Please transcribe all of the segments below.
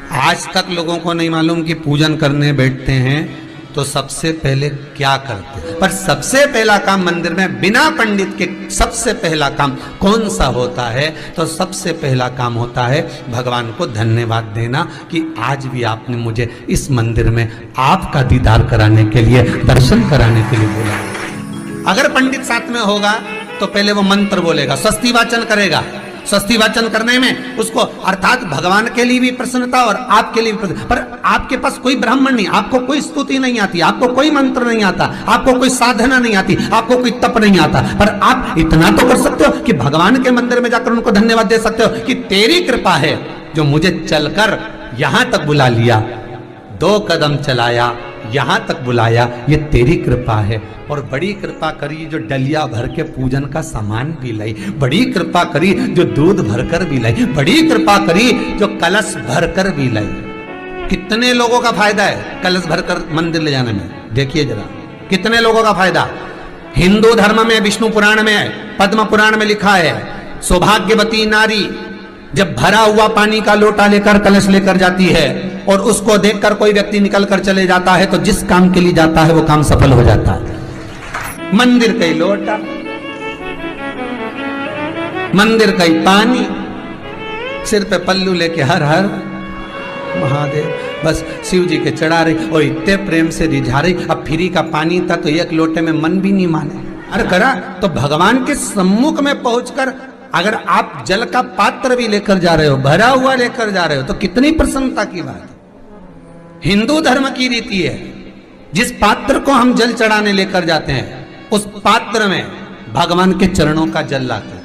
आज तक लोगों को नहीं मालूम कि पूजन करने बैठते हैं तो सबसे पहले क्या करते हैं। पर सबसे पहला काम मंदिर में बिना पंडित के सबसे पहला काम कौन सा होता है? तो सबसे पहला काम होता है भगवान को धन्यवाद देना कि आज भी आपने मुझे इस मंदिर में आपका दीदार कराने के लिए, दर्शन कराने के लिए बोला। अगर पंडित साथ में होगा तो पहले वो मंत्र बोलेगा, स्वस्ति वाचन करेगा। स्वस्ति वाचन करने में उसको अर्थात भगवान के लिए भी प्रसन्नता और आपके लिए भी प्रसन्नता। पर आपके पास कोई ब्राह्मण नहीं, आपको कोई स्तुति नहीं आती, आपको कोई मंत्र नहीं आता, आपको कोई साधना नहीं आती, आपको कोई तप नहीं आता, पर आप इतना तो कर सकते हो कि भगवान के मंदिर में जाकर उनको धन्यवाद दे सकते हो कि तेरी कृपा है जो मुझे चलकर यहां तक बुला लिया, 2 कदम चलाया, यहां तक बुलाया, ये तेरी कृपा है। और बड़ी कृपा करी जो डलिया भर के पूजन का सामान भी लाई, बड़ी कृपा करी जो दूध भरकर भी लाई, बड़ी कृपा करी जो कलश भरकर भी लाई। कितने लोगों का फायदा है कलश भरकर मंदिर ले जाने में? देखिए जरा कितने लोगों का फायदा। हिंदू धर्म में विष्णु पुराण में, पद्म पुराण में लिखा है, सौभाग्यवती नारी जब भरा हुआ पानी का लोटा लेकर कलश लेकर जाती है और उसको देखकर कोई व्यक्ति निकल कर चले जाता है तो जिस काम के लिए जाता है वो काम सफल हो जाता है। मंदिर का ही लोटा, मंदिर का ही पानी, सिर पे पल्लू लेके हर हर महादेव बस शिव जी के चढ़ा रही और इतने प्रेम से रिझा रही। अब फ्री का पानी था तो एक लोटे में मन भी नहीं माने। अरे करा तो भगवान के सम्मुख में पहुंचकर अगर आप जल का पात्र भी लेकर जा रहे हो, भरा हुआ लेकर जा रहे हो, तो कितनी प्रसन्नता की बात है। हिंदू धर्म की रीति है, जिस पात्र को हम जल चढ़ाने लेकर जाते हैं उस पात्र में भगवान के चरणों का जल लाते हैं,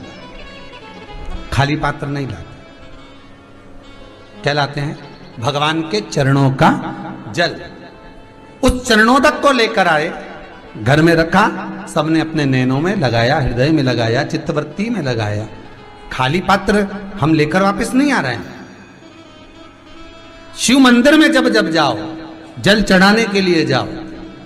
खाली पात्र नहीं लाते। क्या लाते हैं? भगवान के चरणों का जल। उस चरणोदक को लेकर आए, घर में रखा, सबने अपने नैनों में लगाया, हृदय में लगाया, चित्तवृत्ति में लगाया। खाली पात्र हम लेकर वापस नहीं आ रहे हैं। शिव मंदिर में जब जब जाओ, जल चढ़ाने के लिए जाओ,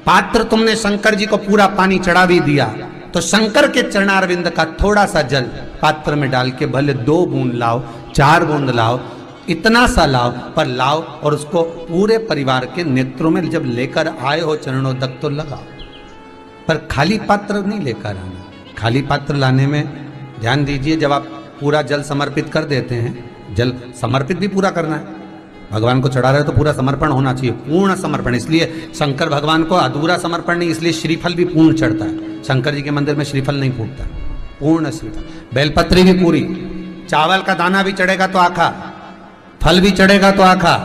पात्र तुमने शंकर जी को पूरा पानी चढ़ा भी दिया तो शंकर के चरणारविंद का थोड़ा सा जल पात्र में डाल के भले 2 बूंद लाओ, 4 बूंद लाओ, इतना सा लाओ, पर लाओ और उसको पूरे परिवार के नेत्रों में जब लेकर आए हो चरणोदक तो लगाओ। पर खाली पात्र नहीं लेकर आना। खाली पात्र लाने में ध्यान दीजिए, जब आप पूरा जल समर्पित कर देते हैं, जल समर्पित भी पूरा करना है, भगवान को चढ़ा रहे हो तो पूरा समर्पण होना चाहिए, पूर्ण समर्पण। इसलिए शंकर भगवान को अधूरा समर्पण नहीं, इसलिए श्रीफल भी पूर्ण चढ़ता है। शंकर जी के मंदिर में श्रीफल नहीं फूटता, पूर्ण श्रीफल। बेलपत्री भी पूरी, चावल का दाना भी चढ़ेगा तो आखा, फल भी चढ़ेगा तो आखा,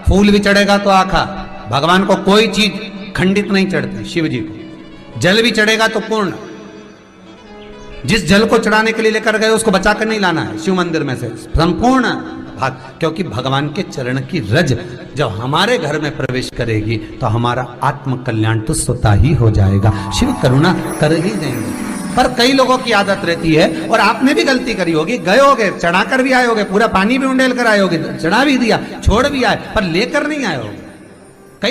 फूल भी चढ़ेगा तो आखा। भगवान को कोई चीज खंडित नहीं चढ़ती, शिव जी को जल भी चढ़ेगा तो पूर्ण। जिस जल को चढ़ाने के लिए लेकर गए उसको बचाकर नहीं लाना है शिव मंदिर में से, संपूर्ण भाग। क्योंकि भगवान के चरण की रज जब हमारे घर में प्रवेश करेगी तो हमारा आत्म कल्याण तो स्वतः ही हो जाएगा, शिव करुणा कर ही देंगे। पर कई लोगों की आदत रहती है, और आपने भी गलती करी होगी, गए होगे, चढ़ाकर भी आए होगे, पूरा पानी भी उंडेल कर आए होगे, चढ़ा भी दिया, छोड़ भी आए, पर लेकर नहीं आए होगे।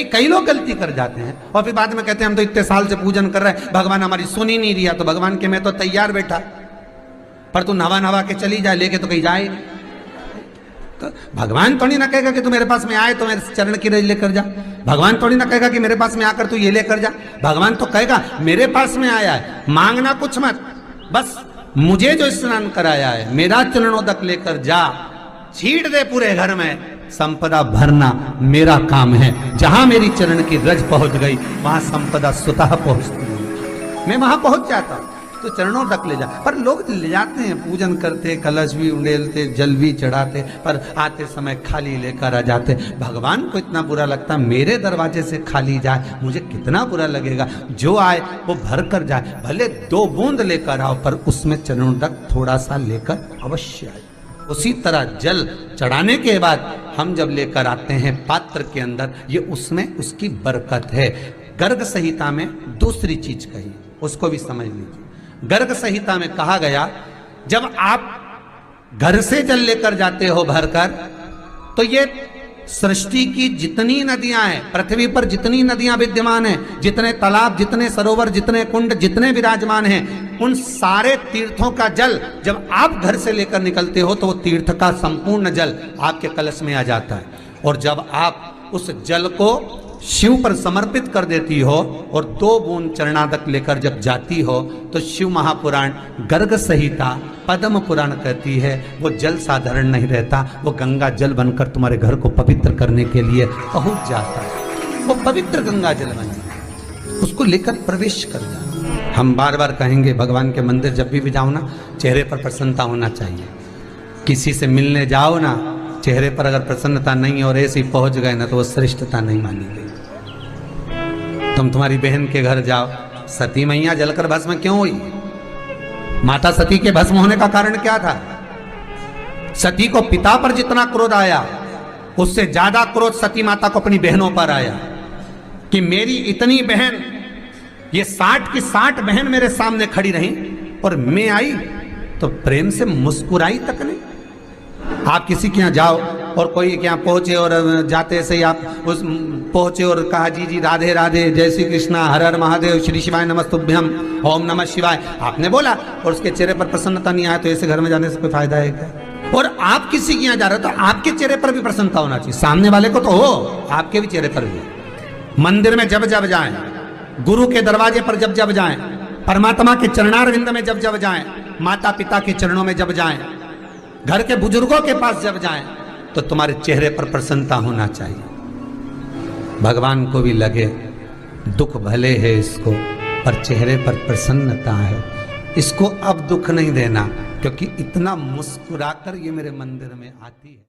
कई लोग गलती कर जाते हैं और फिर बाद में कहते हैं हम तो इतने साल से पूजन कर रहे हैं, भगवान हमारी सुन ही नहीं रिया। तो भगवान के मैं तो तैयार बैठा, पर तू नवा के चली जाए, लेके तो कहीं जाए। तो भगवान थोड़ी ना कहेगा कि तू मेरे पास में आए तो मेरे चरण की रज लेकर जा। भगवान थोड़ी ना कहेगा कि मेरे पास में आकर तू ये लेकर जा। भगवान तो कहेगा मेरे पास में आया है, मांगना कुछ मत, बस मुझे जो स्नान कराया है मेरा चरणोदक लेकर जा, छीट दे पूरे घर में, संपदा भरना मेरा काम है। जहां मेरी चरण की रज पहुंच गई वहां संपदा स्वतः पहुंचती है, मैं वहां पहुंच जाता हूं। तो चरणों तक ले जा। पर लोग ले जाते हैं, पूजन करते, कलश भी उंडेलते, जल भी चढ़ाते, पर आते समय खाली लेकर आ जाते। भगवान को इतना बुरा लगता, मेरे दरवाजे से खाली जाए, मुझे कितना बुरा लगेगा। जो आए वो भर कर जाए, भले 2 बूंद लेकर आओ, पर उसमें चरणों तक थोड़ा सा लेकर अवश्य आए। उसी तरह जल चढ़ाने के बाद हम जब लेकर आते हैं पात्र के अंदर, ये उसमें उसकी बरकत है। गर्ग संहिता में दूसरी चीज कही, उसको भी समझ लीजिए। गर्ग संहिता में कहा गया, जब आप घर से जल लेकर जाते हो भरकर, तो ये सृष्टि की जितनी नदियां हैं, पृथ्वी पर जितनी नदियां विद्यमान हैं, जितने तालाब, जितने सरोवर, जितने कुंड, जितने विराजमान हैं, उन सारे तीर्थों का जल जब आप घर से लेकर निकलते हो तो वो तीर्थ का संपूर्ण जल आपके कलश में आ जाता है। और जब आप उस जल को शिव पर समर्पित कर देती हो और 2 बूंद चरणादक लेकर जब जाती हो तो शिव महापुराण गर्ग संहिता पद्म पुराण कहती है वो जल साधारण नहीं रहता, वो गंगा जल बनकर तुम्हारे घर को पवित्र करने के लिए पहुंच जाता है। वो पवित्र गंगा जल बन जाए, उसको लेकर प्रवेश कर जाए। हम बार बार कहेंगे भगवान के मंदिर जब भी जाओ ना, चेहरे पर प्रसन्नता होना चाहिए। किसी से मिलने जाओ ना, चेहरे पर अगर प्रसन्नता नहीं और ऐसे ही पहुंच गए ना तो वो श्रेष्ठता नहीं मानी गई। तुम तुम्हारी बहन के घर जाओ, सती मैया जलकर भस्म क्यों हुई? माता सती के भस्म होने का कारण क्या था? सती को पिता पर जितना क्रोध आया उससे ज्यादा क्रोध सती माता को अपनी बहनों पर आया कि मेरी इतनी बहन, ये 60 की 60 बहन मेरे सामने खड़ी रही और मैं आई तो प्रेम से मुस्कुराई तक नहीं। आप किसी के यहाँ जाओ और कोई के यहाँ पहुंचे और जाते से ही आप उस पहुंचे और कहा जी जी राधे राधे, जय श्री कृष्णा, हर हर महादेव, श्री शिवाय नमस्तुभ्यम, ओम नमः शिवाय, आपने बोला और उसके चेहरे पर प्रसन्नता नहीं आया तो ऐसे घर में जाने से कोई फायदा है क्या? और आप किसी के यहाँ जा रहे हो तो आपके चेहरे पर भी प्रसन्नता होना चाहिए, सामने वाले को तो हो, आपके भी चेहरे पर भी। मंदिर में जब जब जाएं, गुरु के दरवाजे पर जब जब जाएं, परमात्मा के चरणार विंद में जब जब जाएं, माता पिता के चरणों में जब जाएं, घर के बुजुर्गों के पास जब जाएं तो तुम्हारे चेहरे पर प्रसन्नता होना चाहिए। भगवान को भी लगे दुख भले है इसको पर चेहरे पर प्रसन्नता है, इसको अब दुख नहीं देना, क्योंकि इतना मुस्कुराकर ये मेरे मंदिर में आती है।